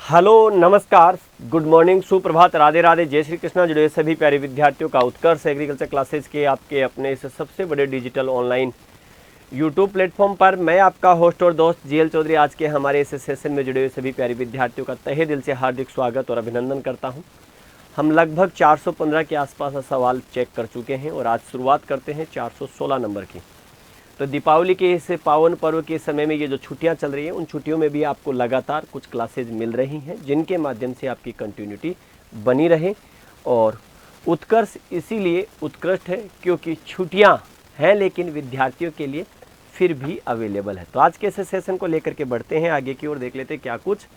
Hello, नमस्कार, good morning, सुप्रभात, राधे राधे, जय श्री कृष्णा। जुड़े सभी प्यारे विद्यार्थियों का उत्कर्ष एग्रीकल्चर क्लासेस के आपके अपने इस सबसे बड़े डिजिटल ऑनलाइन यूट्यूब प्लेटफॉर्म पर मैं आपका होस्ट और दोस्त जीएल चौधरी आज के हमारे इस सेशन में जुड़े हुए सभी प्यारे विद्यार्थियों का तहे दिल से हार्दिक स्वागत और अभिनंदन करता हूं। हम लगभग 415 के आसपास सवाल चेक कर चुके हैं और आज शुरुआत करते हैं 416 नंबर की। तो दीपावली के इस पावन पर्व के समय में ये जो छुट्टियां चल रही हैं, उन छुट्टियों में भी आपको लगातार कुछ क्लासेज मिल रही हैं जिनके माध्यम से आपकी कंटिन्यूटी बनी रहे। और उत्कर्ष इसीलिए उत्कृष्ट है क्योंकि छुट्टियां हैं लेकिन विद्यार्थियों के लिए फिर भी अवेलेबल है। तो आज के इस सेशन को लेकर के बढ़ते हैं आगे की ओर, देख लेते हैं क्या कुछ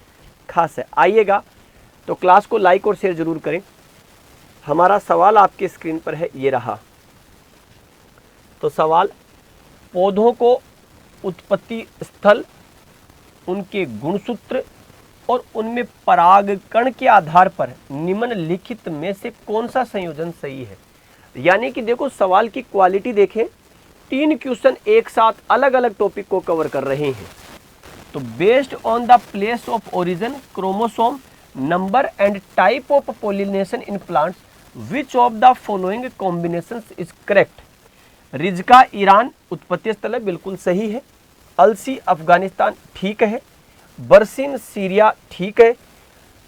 खास है। आइएगा, तो क्लास को लाइक और शेयर जरूर करें। हमारा सवाल आपके स्क्रीन पर है, ये रहा। तो सवाल, पौधों को उत्पत्ति स्थल, उनके गुणसूत्र और उनमें परागकण के आधार पर निम्नलिखित में से कौन सा संयोजन सही है। यानी कि देखो, सवाल की क्वालिटी देखें, 3 क्वेश्चन एक साथ अलग अलग टॉपिक को कवर कर रहे हैं। तो based on the place of origin, chromosome number and type of pollination in plants, which of the following combinations is correct. रिजका ईरान उत्पत्ति स्थल है, बिल्कुल सही है। अलसी अफगानिस्तान ठीक है। बरसीन सीरिया ठीक है।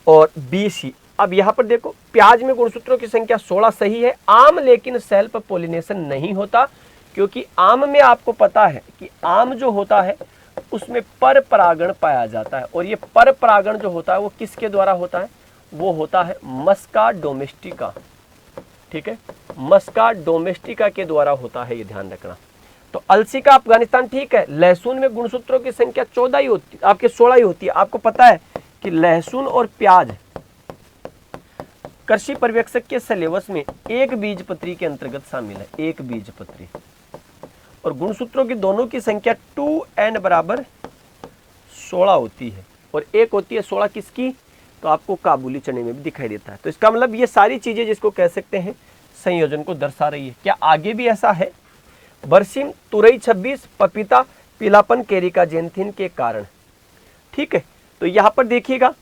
और बीसी, अब यहाँ पर देखो, प्याज में गुणसूत्रों की संख्या 16 सही है। आम लेकिन सेल्फ पोलिनेशन नहीं होता, क्योंकि आम में आपको पता है कि आम जो होता है उसमें पर परागण पाया जाता है। और ये पर परागण जो होता है वो किसके द्वारा होता है, वो होता है मस्का डोमेस्टिका। ठीक है, मस्का डोमेस्टिका के द्वारा होता है, ये ध्यान रखना। तो अलसी का अफगानिस्तान ठीक है। लहसुन में गुणसूत्रों की संख्या 14 ही होती है, आपके 16 ही होती है। आपको पता है कि लहसुन और प्याज कृषि पर्यवेक्षक के सिलेबस में एक बीजपत्री के अंतर्गत शामिल है, एक बीजपत्री। और गुणसूत्रों की दोनों की संख्या 2n बराबर 16 होती है और एक होती है 16 किसकी, तो आपको काबुली चने में भी दिखाई देता है। तो इसका मतलब ये सारी चीजें जिसको कह सकते हैं संयोजन को दर्शा रही है। क्या आगे भी ऐसा है। बरसीम तुरई 26, पपीता पीलापन केरिका जेंथिन के कारण। ठीक है, तो यहां पर देखिएगा,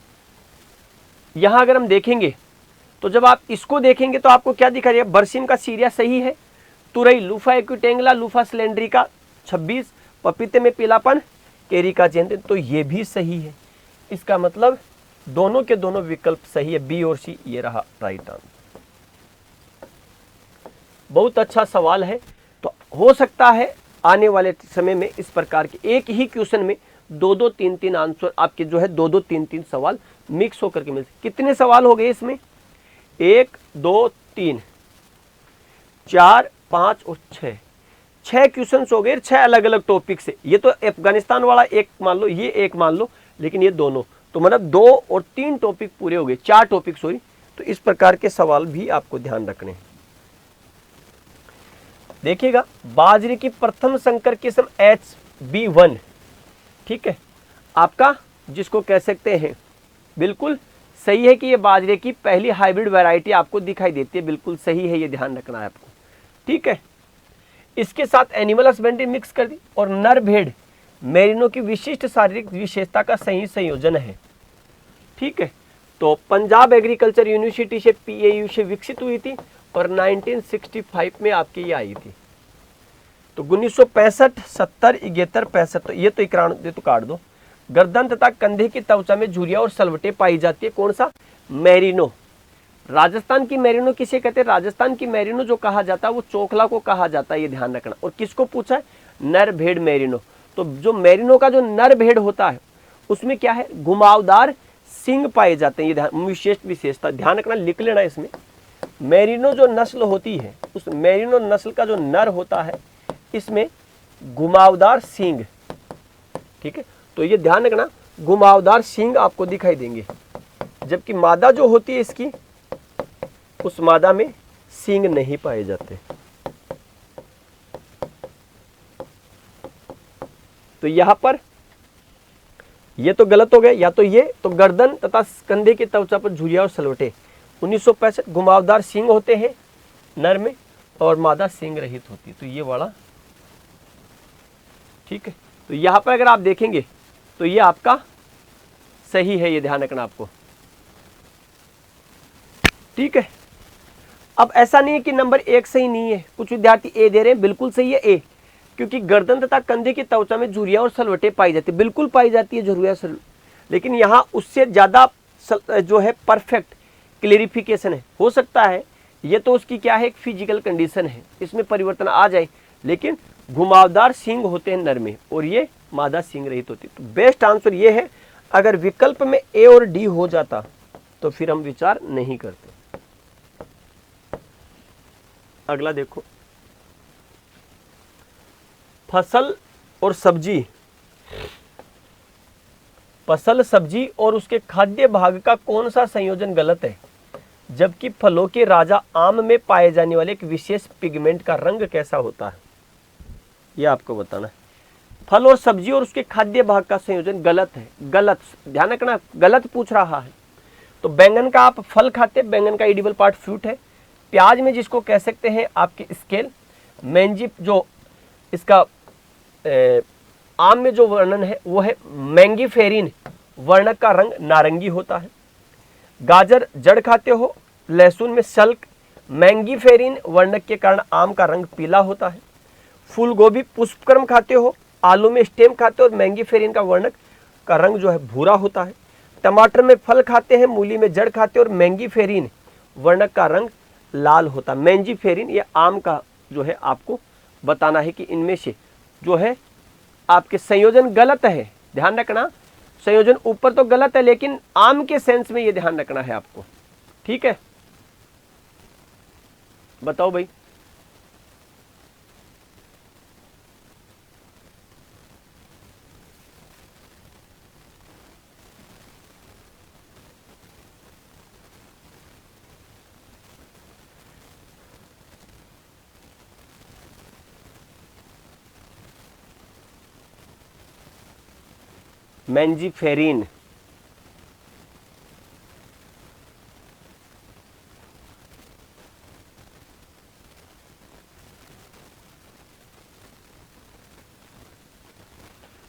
यहां अगर हम देखेंगे तो जब आप इसको देखेंगे तो आपको क्या दिखा रही है, बरसीम का सीरिया सही है। तुरई लूफा एक्विटेंगला लूफा सिलेंड्रिका 26, पपीते में पीलापन केरिका जेंथिन, तो ये भी सही है। इसका मतलब दोनों के दोनों विकल्प सही है, बी और सी, ये रहा राइट आंसर। बहुत अच्छा सवाल है। तो हो सकता है आने वाले समय में इस प्रकार के एक ही क्वेश्चन में 2-2, 3-3 आंसर आपके जो है 2-2, 3-3 सवाल मिक्स होकर के मिलते। कितने सवाल हो गए इसमें, 1, 2, 3, 4, 5 और 6 क्वेश्चन हो गए, 6 अलग अलग टॉपिक से। ये तो अफगानिस्तान वाला एक मान लो, ये एक मान लो, लेकिन ये दोनों, तो मतलब 2 और 3 टॉपिक पूरे हो गए, 4 टॉपिक सॉरी। तो इस प्रकार के सवाल भी आपको ध्यान रखने हैं। देखिएगा, बाजरे की प्रथम संकर किस्म HB1, ठीक है, आपका जिसको कह सकते हैं, बिल्कुल सही है कि ये बाजरे की पहली हाइब्रिड वैरायटी आपको दिखाई देती है, बिल्कुल सही है, ये ध्यान रखना है आपको। ठीक है, इसके साथ एनिमल हस्बेंड्री मिक्स कर दी और नर भेड़ मेरिनो की विशिष्ट शारीरिक विशेषता का सही संयोजन है। ठीक है, तो पंजाब एग्रीकल्चर यूनिवर्सिटी से PAU से विकसित हुई थी और 1965 में आपकी ये आई थी। तो 1965, 70, 71, 65, तो ये तो 91 तो काट दो। गर्दन तथा कंधे की त्वचा में झुर्रियां और सलवटें पाई जाती है, कौन सा, मेरिनो। राजस्थान की मेरिनो किसे कहते हैं, राजस्थान की मेरिनो जो कहा जाता है वो चोखला को कहा जाता है, ये ध्यान रखना। और किसको पूछा है, नर भेड़ मेरिनो। तो जो मेरिनो का जो नर भेड़ होता है उसमें क्या है, घुमावदार सींग पाए जाते हैं, ये ध्यान, विशेषता ध्यान रखना, लिख लेना इसमें। मेरिनो जो नस्ल होती है, उस मेरिनो नस्ल का जो नर होता है इसमें घुमावदार सींग। ठीक है, तो ये ध्यान रखना, घुमावदार सींग आपको दिखाई देंगे, जबकि मादा जो होती है इसकी, उस मादा में सींग नहीं पाए जाते। तो यहां पर ये तो गलत हो गया, या तो ये, तो गर्दन तथा कंधे की त्वचा पर झुर्रियां और सलवटें। 1965 घुमावदार सींग होते हैं नर में और मादा सींग रहित होती है, तो ये वाला। ठीक है, तो यहां पर अगर आप देखेंगे तो ये आपका सही है, ये ध्यान रखना आपको। ठीक है, अब ऐसा नहीं है कि नंबर 1 सही नहीं है। कुछ विद्यार्थी ए दे रहे हैं, बिल्कुल सही है ए, क्योंकि गर्दन तथा कंधे की त्वचा में झुर्रियां और सलवटें पाई जाती है, बिल्कुल पाई जाती है झुर्रियां लेकिन यहाँ उससे ज़्यादा जो है परफेक्ट क्लेरिफिकेशन है। हो सकता है ये तो उसकी क्या है, एक फिजिकल कंडीशन है, इसमें परिवर्तन आ जाए, लेकिन घुमावदार सींग होते हैं नर में और ये मादा सींग रहित होती है। तो बेस्ट आंसर ये है। अगर विकल्प में ए और डी हो जाता तो फिर हम विचार नहीं करते। अगला देखो, फसल और सब्जी, फसल सब्जी और उसके खाद्य भाग का कौन सा संयोजन गलत है, जबकि फलों के राजा आम में पाए जाने वाले एक विशेष पिगमेंट का रंग कैसा होता है, यह आपको बताना है। फल और सब्जी और उसके खाद्य भाग का संयोजन गलत है, गलत, ध्यान रखना, गलत पूछ रहा है। तो बैंगन का आप फल खाते, बैंगन का एडिबल पार्ट फ्रूट है। प्याज में जिसको कह सकते हैं आपके स्केल, मैंजी जो इसका आम में जो वर्णन है वो है मैंगीफेरिन, वर्णक का रंग नारंगी होता है। गाजर जड़ खाते हो, लहसुन में सल्क, मैंगीफेरिन वर्णक के कारण आम का रंग पीला होता है। फूल गोभी पुष्पक्रम खाते हो, आलू में स्टेम खाते हो, मैंगीफेरिन का वर्णक का रंग जो है भूरा होता है। टमाटर में फल खाते हैं, मूली में जड़ खाते हो और मैंगीफेरिन वर्णक का रंग लाल होता है। मैंगीफेरिन ये आम का जो है आपको बताना है कि इनमें से जो है आपके संयोजन गलत है। ध्यान रखना, संयोजन ऊपर तो गलत है लेकिन आम के सेंस में ये ध्यान रखना है आपको। ठीक है, बताओ भाई। मैंजीफेरिन,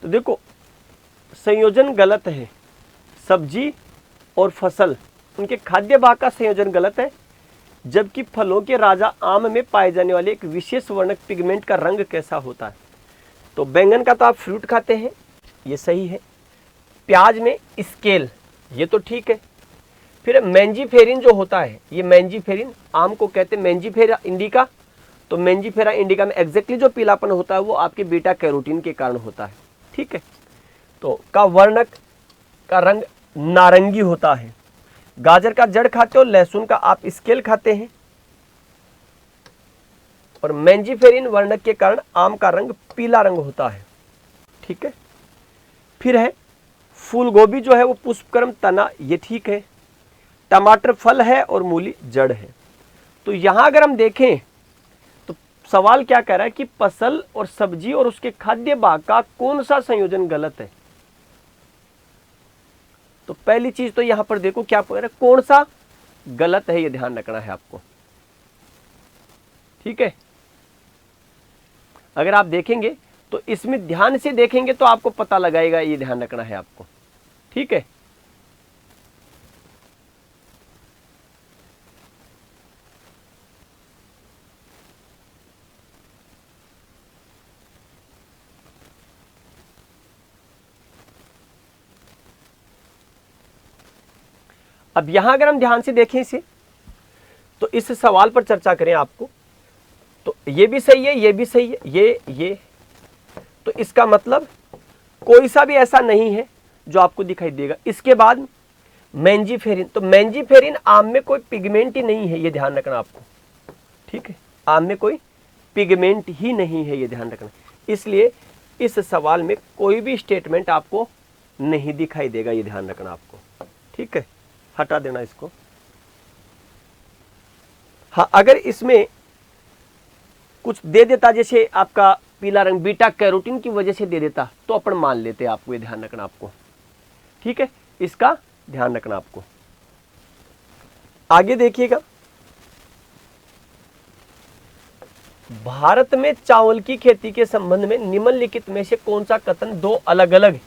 तो देखो संयोजन गलत है। सब्जी और फसल उनके खाद्य भाग का संयोजन गलत है, जबकि फलों के राजा आम में पाए जाने वाले एक विशेष वर्णक पिगमेंट का रंग कैसा होता है। तो बैंगन का तो आप फ्रूट खाते हैं, ये सही है। प्याज में स्केल, ये तो ठीक है। फिर मैंजीफेरिन जो होता है, ये मैंजीफेरिन आम को कहते हैं मैंजीफेरा इंडिका। तो मैंजीफेरा इंडिका में एग्जैक्टली जो पीलापन होता है वो आपके बीटा कैरोटीन के कारण होता है। ठीक है, तो का वर्णक का रंग नारंगी होता है। गाजर का जड़ खाते हो, लहसुन का आप स्केल खाते हैं और मैंजीफेरिन वर्णक के कारण आम का रंग पीला रंग होता है। ठीक है, फिर है फूल गोभी जो है वो पुष्पक्रम तना, ये ठीक है। टमाटर फल है और मूली जड़ है। तो यहां अगर हम देखें तो सवाल क्या कह रहा है कि फसल और सब्जी और उसके खाद्य भाग का कौन सा संयोजन गलत है। तो पहली चीज तो यहां पर देखो क्या कह रहा है, कौन सा गलत है, ये ध्यान रखना है आपको। ठीक है, अगर आप देखेंगे तो इसमें ध्यान से देखेंगे तो आपको पता लगाएगा, ये ध्यान रखना है आपको। ठीक है, अब यहां अगर हम ध्यान से देखें इसे तो इस सवाल पर चर्चा करें आपको, तो ये भी सही है, ये भी सही है, ये तो इसका मतलब कोई सा भी ऐसा नहीं है जो आपको दिखाई देगा। इसके बाद मैंजीफेरिन, तो मैंजीफेरिन आम में कोई पिगमेंट ही नहीं है, ये ध्यान रखना आपको। ठीक है, आम में कोई पिगमेंट ही नहीं है, ये ध्यान रखना। इसलिए इस सवाल में कोई भी स्टेटमेंट आपको नहीं दिखाई देगा, ये ध्यान रखना आपको। ठीक है, हटा देना इसको। हाँ, अगर इसमें कुछ दे देता, जैसे आपका पीला रंग बीटा कैरोटीन की वजह से दे देता, तो अपन मान लेते आपको, ये ध्यान रखना आपको। ठीक है, इसका ध्यान रखना आपको। आगे देखिएगा, भारत में चावल की खेती के संबंध में निम्नलिखित में से कौन सा कथन दो अलग अलग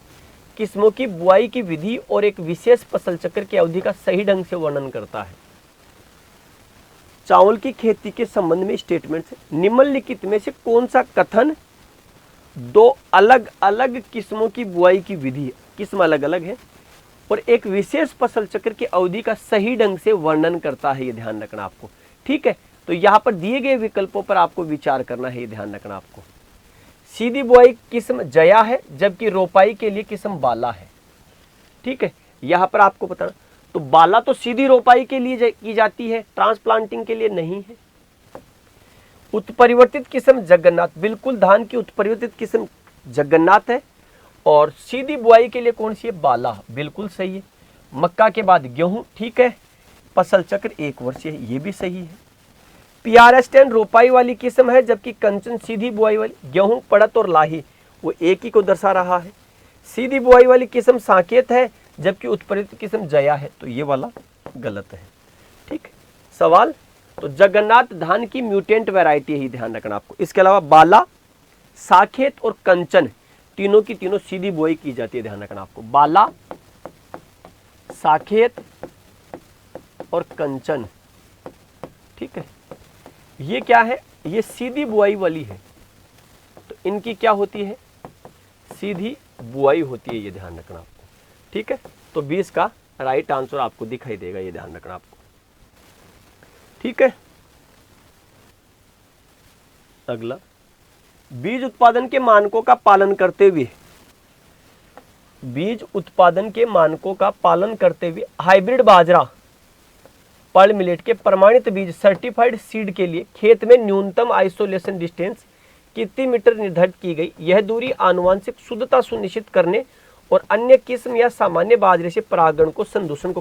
किस्मों की बुआई की विधि और एक विशेष फसल चक्र की अवधि का सही ढंग से वर्णन करता है। चावल की खेती के संबंध में स्टेटमेंट है। निम्नलिखित में से कौन सा कथन दो अलग अलग किस्मों की बुआई की विधि, किस्म अलग अलग है, और एक विशेष फसल चक्र की अवधि का सही ढंग से वर्णन करता है, ये ध्यान रखना आपको। ठीक है, तो यहाँ पर दिए गए विकल्पों पर आपको विचार करना है, ये ध्यान रखना आपको। सीधी बुआई किस्म जया है, जबकि रोपाई के लिए किस्म बाला है। ठीक है, यहाँ पर आपको बताना, तो बाला तो सीधी रोपाई के लिए की जाती है, ट्रांसप्लांटिंग के लिए नहीं है। उत्परिवर्तित किस्म जगन्नाथ, बिल्कुल धान की उत्परिवर्तित किस्म जगन्नाथ है, और सीधी बुआई के लिए कौन सी है, बाला, बिल्कुल सही है। मक्का के बाद गेहूं, ठीक है, फसल चक्र 1 वर्षीय है, ये भी सही है। PRS10 रोपाई वाली किस्म है, जबकि कंचन सीधी बुआई वाली, गेहूं, पड़त और लाही वो एक ही को दर्शा रहा है। सीधी बुआई वाली किस्म साकेत है, जबकि उत्परिवर्तित किस्म जया है, तो ये वाला गलत है। ठीक, सवाल, तो जगन्नाथ धान की म्यूटेंट वैरायटी है, ध्यान रखना आपको। इसके अलावा बाला, साकेत और कंचन तीनों की तीनों सीधी बुआई की जाती है, ध्यान रखना आपको। बाला, साकेत और कंचन, ठीक है, ये क्या है, ये सीधी बुआई वाली है, तो इनकी क्या होती है, सीधी बुआई होती है, ये ध्यान रखना आपको। ठीक है, तो 20 का राइट आंसर आपको दिखाई देगा, ये ध्यान रखना आपको। ठीक है, अगला, बीज उत्पादन के मानकों का पालन करते हुए, बीज उत्पादन के मानकों का पालन करते हुए हाइब्रिड बाजरा पर्ल मिलेट के प्रमाणित बीज सर्टिफाइड सीड के लिए खेत में न्यूनतम आइसोलेशन डिस्टेंस कितनी मीटर निर्धारित की गई। यह दूरी आनुवंशिक शुद्धता सुनिश्चित करने और अन्य किस्म या सामान्य बाजरे से परागण को, संदूषण को,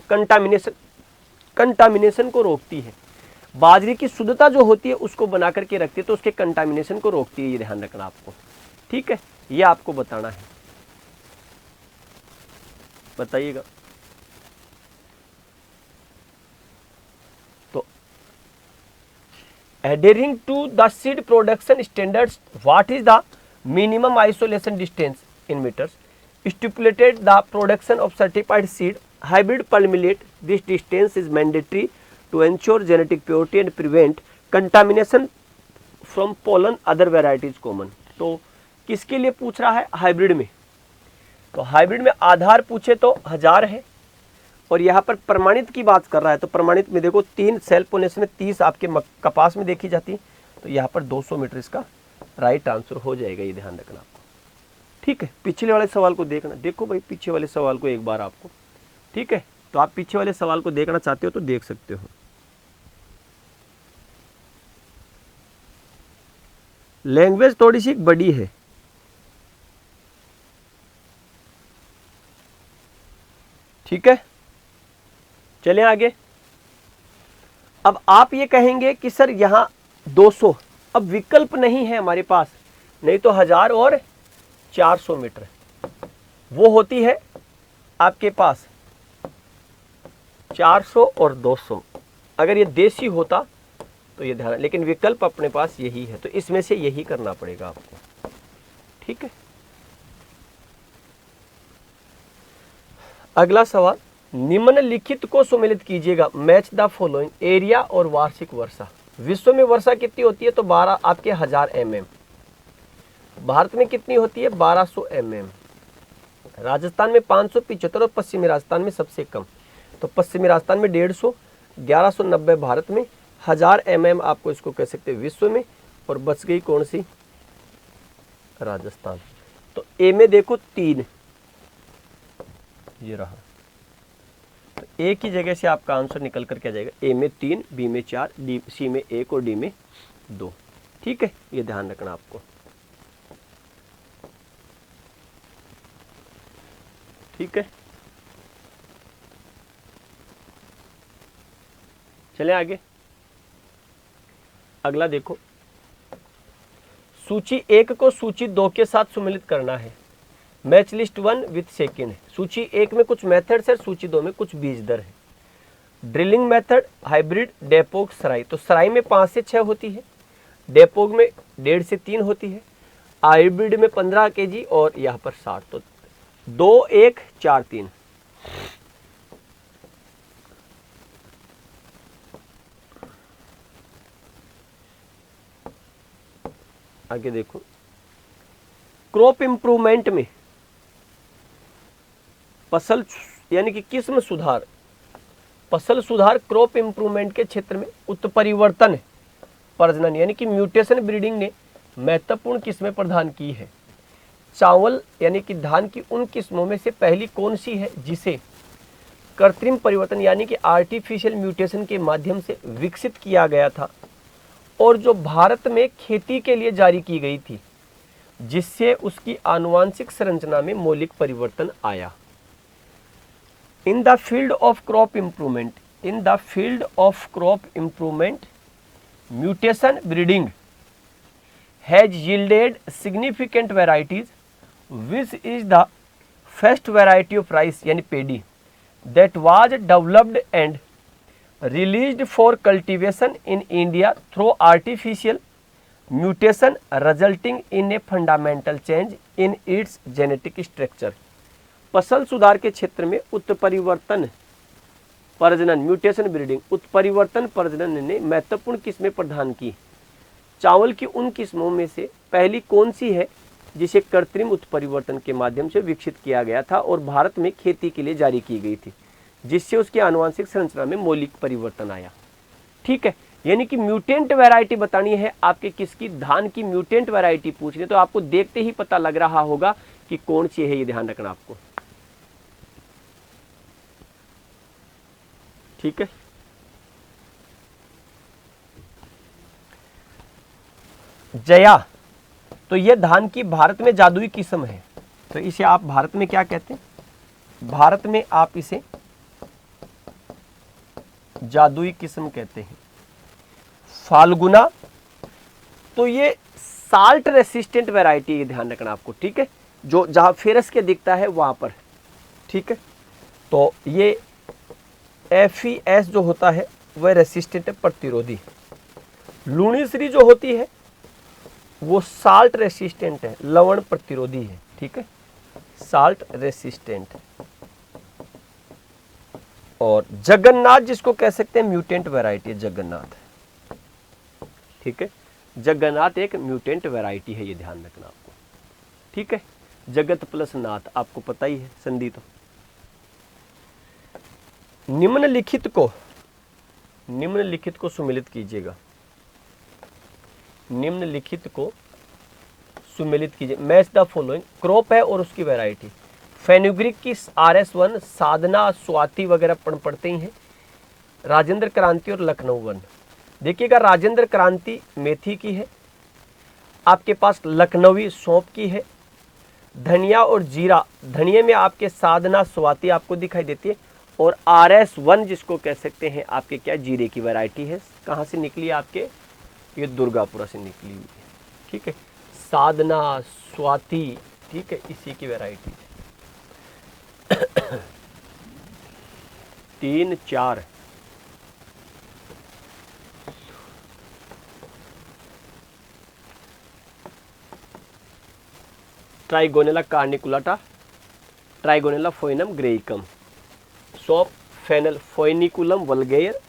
कंटामिनेशन को रोकती है। बाजरे की शुद्धता जो होती है उसको बना करके रखती है, तो उसके कंटामिनेशन को रोकती है, ये ध्यान रखना आपको। ठीक है, ये आपको बताना है, बताइएगा। तो adhering to the seed production standards, what is the minimum isolation distance in meters stipulated the production of certified seed hybrid pearl millet? This distance is mandatory to ensure genetic purity and prevent contamination from pollen other varieties common। तो किसके लिए पूछ रहा है, hybrid में। तो hybrid में आधार पूछे तो 1000 है, और यहाँ पर प्रमाणित की बात कर रहा है, तो प्रमाणित में देखो 3 सेल्फ पोनेशन में 30 आपके कपास में देखी जाती है, तो यहाँ पर 200 मीटर इसका राइट आंसर हो जाएगा, ये ध्यान रखना आपको। ठीक है, पिछले वाले सवाल को देखना, देखो भाई पीछे वाले सवाल को एक बार आपको। ठीक है, तो आप पीछे वाले सवाल को देखना चाहते हो तो देख सकते हो। लैंग्वेज थोड़ी सी बड़ी है, ठीक है, चलें आगे। अब आप ये कहेंगे कि सर यहाँ 200, अब विकल्प नहीं है हमारे पास, नहीं तो 1000 और 400 मीटर वो होती है आपके पास 400 और 200। अगर ये देसी होता तो ये ध्यान, लेकिन विकल्प अपने पास यही है, तो इसमें से यही करना पड़ेगा आपको। ठीक है, अगला सवाल, निम्नलिखित को सुमेलित कीजिएगा। मैच द फॉलोइंग, एरिया और वार्षिक वर्षा। विश्व में वर्षा कितनी होती है, तो 12 आपके 1000 mm। भारत में कितनी होती है, 1200 mm। राजस्थान में 575 और पश्चिमी राजस्थान में सबसे कम, तो पश्चिमी राजस्थान में 150, 1190 भारत में, 1000 mm आपको इसको कह सकते हैं विश्व में, और बच गई कौन सी, राजस्थान। तो ए में देखो 3, ये रहा, तो ए की जगह से आपका आंसर निकल कर क्या जाएगा, ए में 3, बी में 4, डी सी में 1 और डी में 2। ठीक है, ये ध्यान रखना आपको। ठीक है, चलें आगे। अगला देखो, सूची 1 को सूची 2 के साथ सुमेलित करना है। मैच लिस्ट 1 विथ सेकेंड है। सूची 1 में कुछ मेथड्स है, सूची 2 में कुछ बीज दर है। ड्रिलिंग मेथड, हाइब्रिड, डेपोग, सराई। तो सराई में 5 से 6 होती है, डेपोग में 1.5 से 3 होती है, हाइब्रिड में 15 kg और यहाँ पर 60। तो 2143। आगे देखो, क्रॉप इंप्रूवमेंट में फसल यानी कि किस्म सुधार, फसल सुधार क्रॉप इंप्रूवमेंट के क्षेत्र में उत्परिवर्तन प्रजनन यानी कि म्यूटेशन ब्रीडिंग ने महत्वपूर्ण किस्में प्रदान की है। चावल यानी कि धान की उन किस्मों में से पहली कौन सी है जिसे कृत्रिम परिवर्तन यानी कि आर्टिफिशियल म्यूटेशन के माध्यम से विकसित किया गया था और जो भारत में खेती के लिए जारी की गई थी, जिससे उसकी आनुवांशिक संरचना में मौलिक परिवर्तन आया। In the field of crop improvement, in the field of crop improvement mutation breeding has yielded significant varieties which is the first variety of rice यानी पेडी that was developed and released for cultivation in India through artificial mutation resulting in a fundamental change in its genetic structure। फसल सुधार के क्षेत्र में उत्परिवर्तन प्रजनन mutation breeding उत्परिवर्तन प्रजनन ने महत्वपूर्ण किस्में प्रदान की। चावल की उन किस्मों में से पहली कौन सी है जिसे कृत्रिम उत्परिवर्तन के माध्यम से विकसित किया गया था और भारत में खेती के लिए जारी की गई थी, जिससे उसकी आनुवांशिक संरचना में मौलिक परिवर्तन आया। ठीक है, यानी कि म्यूटेंट वैरायटी बतानी है आपके किसकी, धान की म्यूटेंट वैरायटी पूछ रहे तो आपको देखते ही पता लग रहा होगा कि कौन सी है, ये ध्यान रखना आपको। ठीक है, जया, तो ये धान की भारत में जादुई किस्म है, तो इसे आप भारत में क्या कहते हैं, भारत में आप इसे जादुई किस्म कहते हैं। फाल्गुना, तो ये साल्ट रेसिस्टेंट वैरायटी, ये ध्यान रखना आपको। ठीक है, जो जहां फेरस के दिखता है वहां पर। ठीक है, तो ये FES जो होता है वह रेसिस्टेंट है, प्रतिरोधी। लुणीश्री जो होती है वो साल्ट रेसिस्टेंट है, लवण प्रतिरोधी है। ठीक है, साल्ट रेसिस्टेंट। और जगन्नाथ जिसको कह सकते हैं म्यूटेंट वैरायटी है, जगन्नाथ। ठीक है, जगन्नाथ एक म्यूटेंट वैरायटी है, ये ध्यान रखना आपको। ठीक है, जगत प्लस नाथ आपको पता ही है, संधि तो। निम्नलिखित को सुमेलित कीजिएगा, निम्नलिखित को सुमेलित कीजिए। मैच द फॉलोइंग, क्रॉप है और उसकी वैरायटी। फेनुग्रीक की RS1, साधना, स्वाति वगैरह पढ़ते ही हैं। राजेंद्र क्रांति और लखनऊ वन। देखिएगा, राजेंद्र क्रांति मेथी की है, आपके पास लखनवी सौंप की है। धनिया और जीरा, धनिया में आपके साधना, स्वाति आपको दिखाई देती है। और RS1 जिसको कह सकते हैं आपके क्या, जीरे की वैरायटी है। कहाँ से निकली है आपके, ये दुर्गापुरा से निकली हुई है। ठीक है, साधना, स्वाति, ठीक है, इसी की वैरायटी है। 3, 4 ट्राइगोनेला कार्निकुलाटा, ट्राइगोनेला फोइनम ग्रेइकम, सौंफ फेनल फोइनिकुलम वल्गेयर,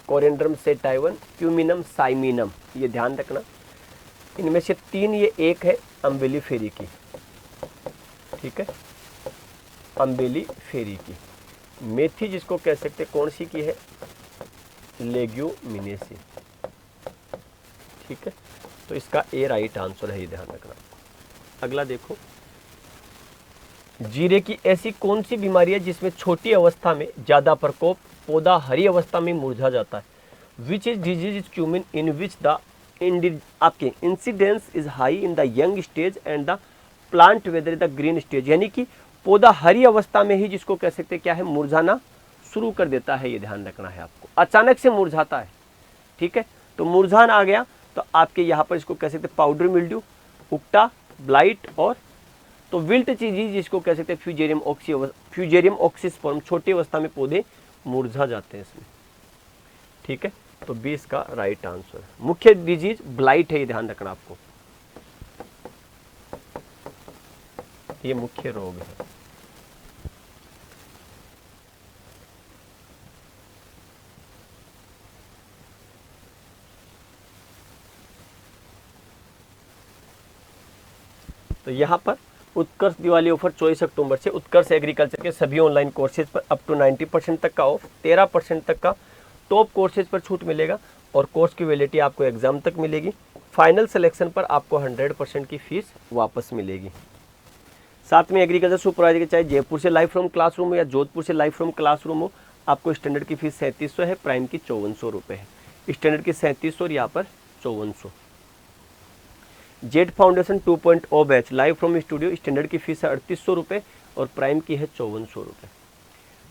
कोरिएंड्रम सेटाइवन, क्यूमिनम साइमिनम, ये ध्यान रखना। इनमें से 3 ये एक है अम्बेलिफेरी की। ठीक है, अम्बेलिफेरी की। मेथी जिसको कह सकते कौन सी की है, लेग्यूमिनेसी। ठीक है, तो इसका ए राइट आंसर है, ये ध्यान रखना। अगला देखो, जीरे की ऐसी कौन सी बीमारी है जिसमें छोटी अवस्था में ज्यादा प्रकोप, पौधा हरी अवस्था में मुरझा जाता है। Which is disease is cumin in which the आपके incidence is high in the young stage and the plant weather the green stage, यानी कि पौधा हरी अवस्था में ही जिसको कह सकते क्या है, मुरझाना शुरू कर देता है, ये ध्यान रखना है आपको। अचानक से मुरझाता है। ठीक है, तो मुरझान आ गया तो आपके यहाँ पर इसको कह सकते पाउडर मिल्ड्यू, उक्टा, ब्लाइट, और तो विल्ट चीज जिसको कह सकते हैं फ्यूजेरियम ऑक्सीस्पर्म, छोटी अवस्था में पौधे मुरझा जाते हैं इसमें। ठीक है, तो 20 का राइट आंसर है। मुख्य डिजीज ब्लाइट है, ये ध्यान रखना आपको, ये मुख्य रोग है। तो यहाँ पर उत्कर्ष दिवाली ऑफर 24 अक्टूबर से उत्कर्ष एग्रीकल्चर के सभी ऑनलाइन कोर्सेज पर अप टू 90% तक का ऑफ, 13% तक का टॉप कोर्सेज पर छूट मिलेगा और कोर्स की वैलिडिटी आपको एग्जाम तक मिलेगी। फाइनल सिलेक्शन पर आपको 100% की फीस वापस मिलेगी। साथ में एग्रीकल्चर सुपरवाइजर के चाहे जयपुर से लाइव फ्रॉम क्लासरूम हो या जोधपुर से लाइव फ्रॉम क्लासरूम हो, आपको स्टैंडर्ड की फीस 3700 है, प्राइम की 5400 रुपये है। स्टैंडर्ड की 3700 और यहाँ पर 5400। Jet foundation 2.0 batch live from studio, standard की फीस है 3800 रुपये और प्राइम की है 5400 रुपये।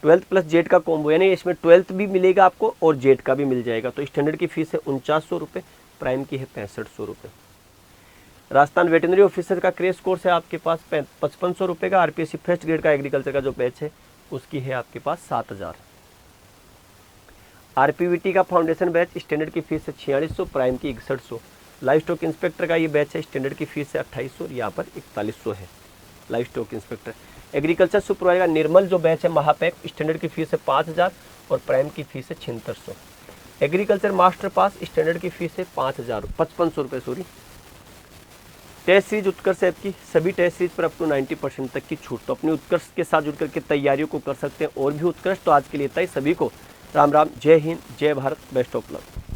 12th प्लस जेट का कॉम्बो, यानी इसमें 12th भी मिलेगा आपको और जेट का भी मिल जाएगा। तो स्टैंडर्ड की फीस है 4900 रुपये, प्राइम की है 6500 रुपये। राजस्थान वेटनरी ऑफिसर का क्रेश कोर्स है आपके पास 5500 रुपये का। आरपीएससी फर्स्ट ग्रेड का एग्रीकल्चर का जो बैच है उसकी है आपके पास 7000। आरपीवीटी का फाउंडेशन बैच, स्टैंडर्ड की फीस है 4600, प्राइम की 6100। लाइव स्टॉक इंस्पेक्टर का ये बैच है, स्टैंडर्ड की फीस है 2800 और यहाँ पर 4100 है live stock inspector. Agriculture supervisor का निर्मल जो बैच है महापैक, स्टैंडर्ड की फीस है 5000 और प्राइम की फीस है 7600। एग्रीकल्चर मास्टर पास, स्टैंडर्ड की फीस है 5500 रुपये सॉरी। टेस्ट सीरीज उत्कर्ष ऐप की सभी टेस्ट सीरीज पर अप टू 90% तक की छूट। तो अपनी उत्कर्ष के साथ जुड़ करके तैयारियों को कर सकते हैं और भी उत्कर्ष। तो आज के लिए इतना ही। सभी को राम राम, जय हिंद, जय भारत, बेस्ट ऑफ लक।